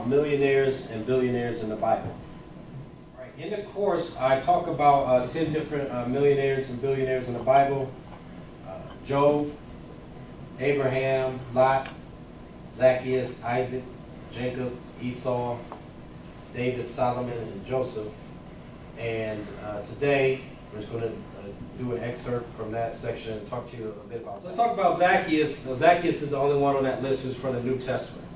Millionaires and Billionaires in the Bible. Right. In the course, I talk about 10 different millionaires and billionaires in the Bible. Job, Abraham, Lot, Zacchaeus, Isaac, Jacob, Esau, David, Solomon, and Joseph. And today, we're just going to do an excerpt from that section and talk to you a bit about. Let's talk about Zacchaeus. Now, Zacchaeus is the only one on that list who's from the New Testament.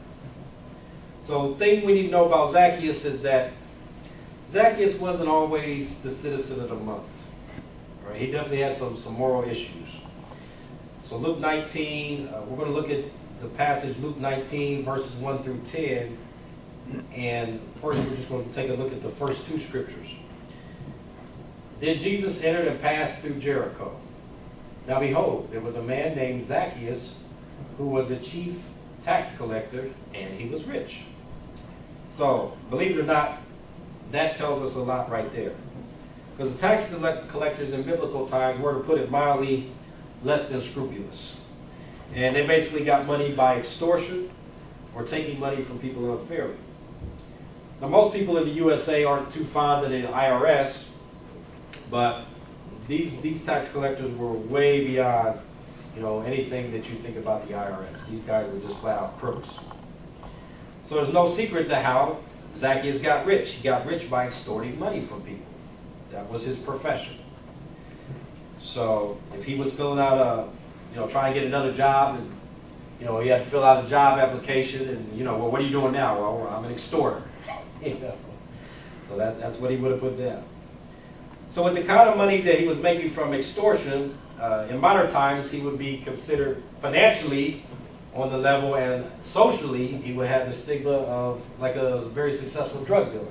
So the thing we need to know about Zacchaeus is that Zacchaeus wasn't always the citizen of the month. Right? He definitely had some moral issues. So Luke 19, we're going to look at the passage Luke 19 verses 1 through 10. And first we're just going to take a look at the first two scriptures. Then Jesus entered and passed through Jericho. Now behold, there was a man named Zacchaeus who was a chief tax collector, and he was rich. So, believe it or not, that tells us a lot right there. Because the tax collectors in biblical times were, to put it mildly, less than scrupulous. And they basically got money by extortion or taking money from people unfairly. Now, most people in the USA aren't too fond of the IRS, but these tax collectors were way beyond, anything that you think about the IRS. These guys were just flat out crooks. So there's no secret to how Zacchaeus got rich. He got rich by extorting money from people. That was his profession. So if he was filling out trying to get another job, and he had to fill out a job application, and well, what are you doing now? Well, I'm an extorter. So that's what he would have put down. So with the kind of money that he was making from extortion, in modern times, he would be considered financially on the level, and socially, he would have the stigma of like a very successful drug dealer.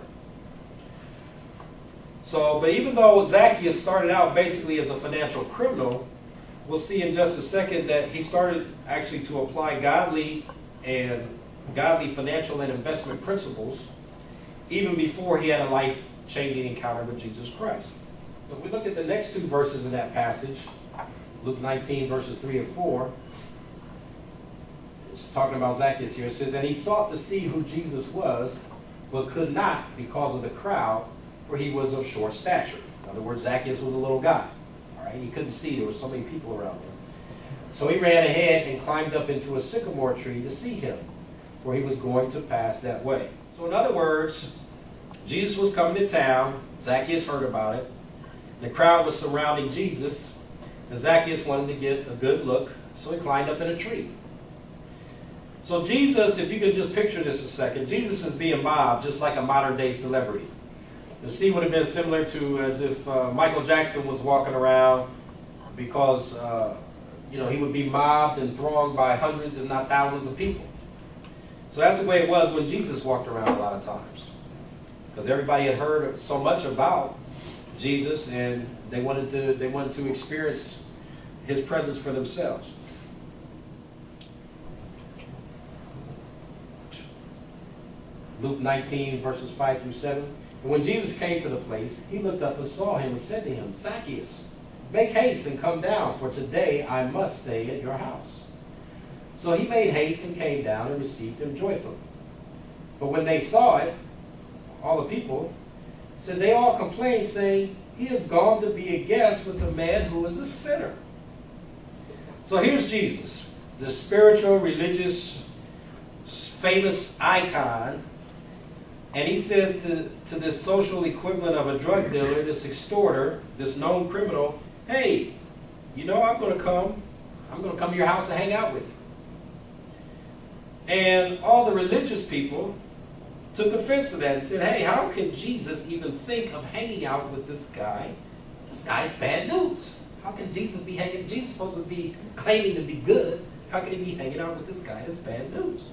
So, but even though Zacchaeus started out basically as a financial criminal, we'll see in just a second that he started actually to apply godly financial and investment principles even before he had a life-changing encounter with Jesus Christ. So if we look at the next two verses in that passage, Luke 19 verses 3 and 4, it's talking about Zacchaeus here. It says, and he sought to see who Jesus was, but could not because of the crowd, for he was of short stature. In other words, Zacchaeus was a little guy. All right? He couldn't see. There were so many people around him. So he ran ahead and climbed up into a sycamore tree to see him, for he was going to pass that way. So in other words, Jesus was coming to town. Zacchaeus heard about it. The crowd was surrounding Jesus, and Zacchaeus wanted to get a good look, so he climbed up in a tree. So Jesus, if you could just picture this a second, Jesus is being mobbed just like a modern-day celebrity. The scene would have been similar to as if Michael Jackson was walking around, because he would be mobbed and thronged by hundreds, if not thousands, of people. So that's the way it was when Jesus walked around a lot of times, because everybody had heard so much about Jesus, and they wanted to experience his presence for themselves. Luke 19 verses 5 through 7. And when Jesus came to the place, he looked up and saw him and said to him, Zacchaeus, make haste and come down, for today I must stay at your house. So he made haste and came down and received him joyfully. But when they saw it, all the people, said they all complained, saying, he has gone to be a guest with a man who is a sinner. So here's Jesus, the spiritual, religious, famous icon, and he says to this social equivalent of a drug dealer, this extorter, this known criminal, hey, I'm going to come to your house and hang out with you. And all the religious people took offense to that and said, hey, how can Jesus even think of hanging out with this guy? This guy's bad news. How can Jesus be hanging? Jesus is supposed to be claiming to be good. How can he be hanging out with this guy? That's bad news.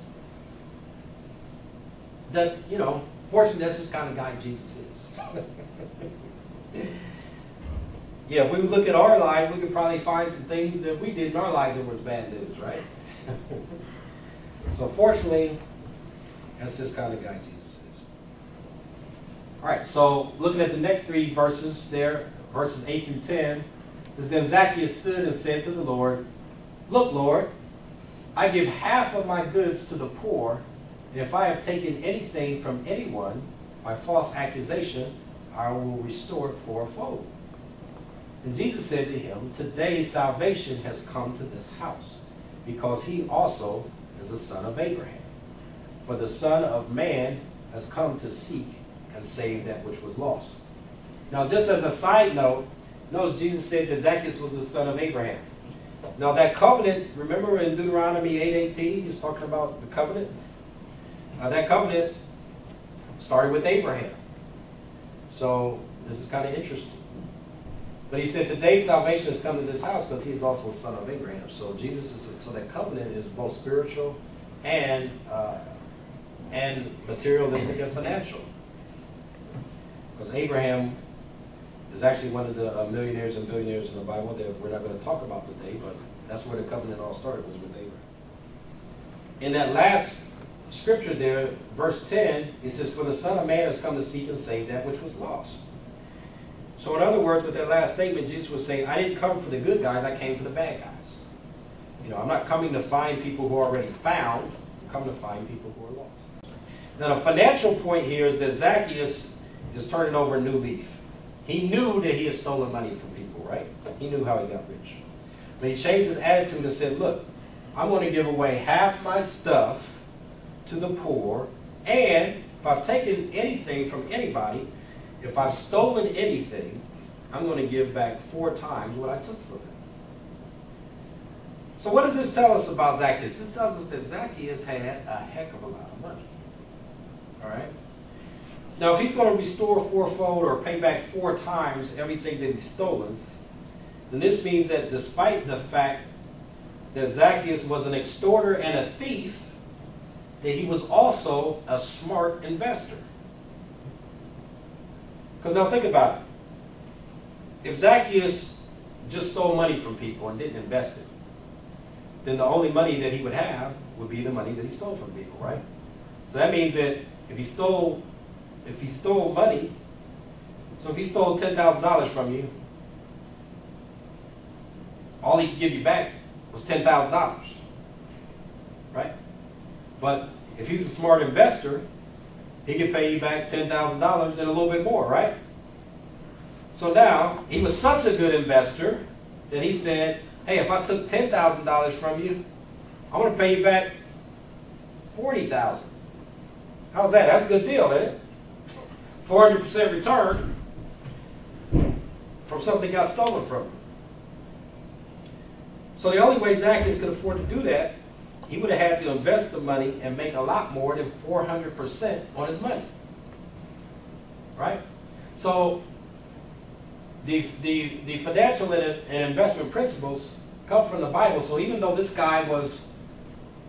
That, fortunately, that's just the kind of guy Jesus is. Yeah, if we look at our lives, we could probably find some things that we did in our lives that was bad news, right? So fortunately, that's just the kind of guy Jesus is. All right, so looking at the next three verses there, verses 8 through 10, it says, then Zacchaeus stood and said to the Lord, look, Lord, I give half of my goods to the poor, And if I have taken anything from anyone by false accusation, I will restore it fourfold. And Jesus said to him, today salvation has come to this house, because he also is a son of Abraham. For the Son of Man has come to seek and save that which was lost. Now, just as a side note, notice Jesus said that Zacchaeus was the son of Abraham. Now, that covenant, remember in Deuteronomy 8:18, he was talking about the covenant? That covenant started with Abraham. So, this is kind of interesting. But he said, today salvation has come to this house because he is also a son of Abraham. So, so that covenant is both spiritual and materialistic and financial. Because Abraham is actually one of the millionaires and billionaires in the Bible that we're not going to talk about today, but that's where the covenant all started, was with Abraham. In that last scripture there, verse 10, it says, for the Son of Man has come to seek and save that which was lost. So in other words, with that last statement, Jesus was saying, I didn't come for the good guys, I came for the bad guys. You know, I'm not coming to find people who are already found, I'm coming to find people who are lost. Now the financial point here is that Zacchaeus is turning over a new leaf. He knew that he had stolen money from people, right? He knew how he got rich. But he changed his attitude and said, look, I'm going to give away half my stuff to the poor, and if I've taken anything from anybody, if I've stolen anything, I'm going to give back 4 times what I took from them. So what does this tell us about Zacchaeus? This tells us that Zacchaeus had a heck of a lot of money. All right? Now, if he's going to restore fourfold or pay back 4 times everything that he's stolen, then this means that despite the fact that Zacchaeus was an extorter and a thief, that he was also a smart investor. Because now think about it. If Zacchaeus just stole money from people and didn't invest it, then the only money that he would have would be the money that he stole from people, right? So that means that if he stole money, so if he stole $10,000 from you, all he could give you back was $10,000, right? But if he's a smart investor, he could pay you back $10,000 and a little bit more, right? So now, he was such a good investor that he said, hey, if I took $10,000 from you, I'm going to pay you back $40,000. How's that? That's a good deal, isn't it? 400% return from something that got stolen from him. So the only way Zacchaeus could afford to do that, he would have had to invest the money and make a lot more than 400% on his money. Right? So the financial and investment principles come from the Bible. So even though this guy was,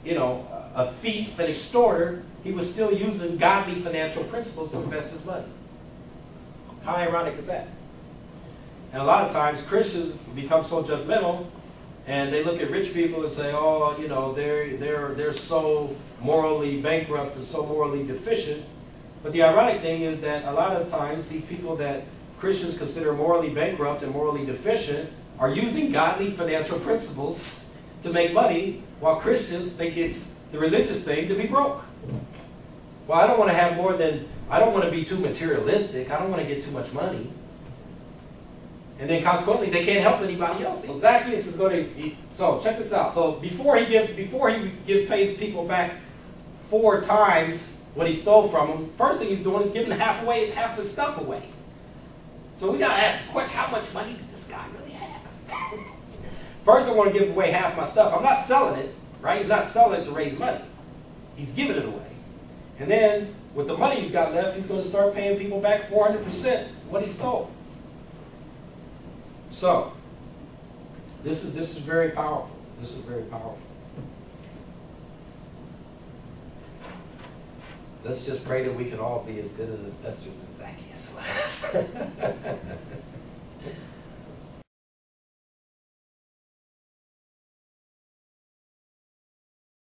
you know, a thief, an extorter, he was still using godly financial principles to invest his money. How ironic is that? And a lot of times Christians become so judgmental, and they look at rich people and say, oh, you know, they're so morally bankrupt and so morally deficient. But the ironic thing is that a lot of times these people that Christians consider morally bankrupt and morally deficient are using godly financial principles to make money, while Christians think it's the religious thing to be broke. Well, I don't want to have more than, I don't want to be too materialistic. I don't want to get too much money. And then consequently, they can't help anybody else. So Zacchaeus is going to, so check this out. So before he pays people back 4 times what he stole from them, first thing he's doing is giving half his stuff away. So we got to ask the question, how much money did this guy really have? First, I want to give away half my stuff. I'm not selling it, right? He's not selling it to raise money. He's giving it away. And then, with the money he's got left, he's going to start paying people back 400% what he stole. So, this is very powerful. This is very powerful. Let's just pray that we can all be as good as investors as Zacchaeus was.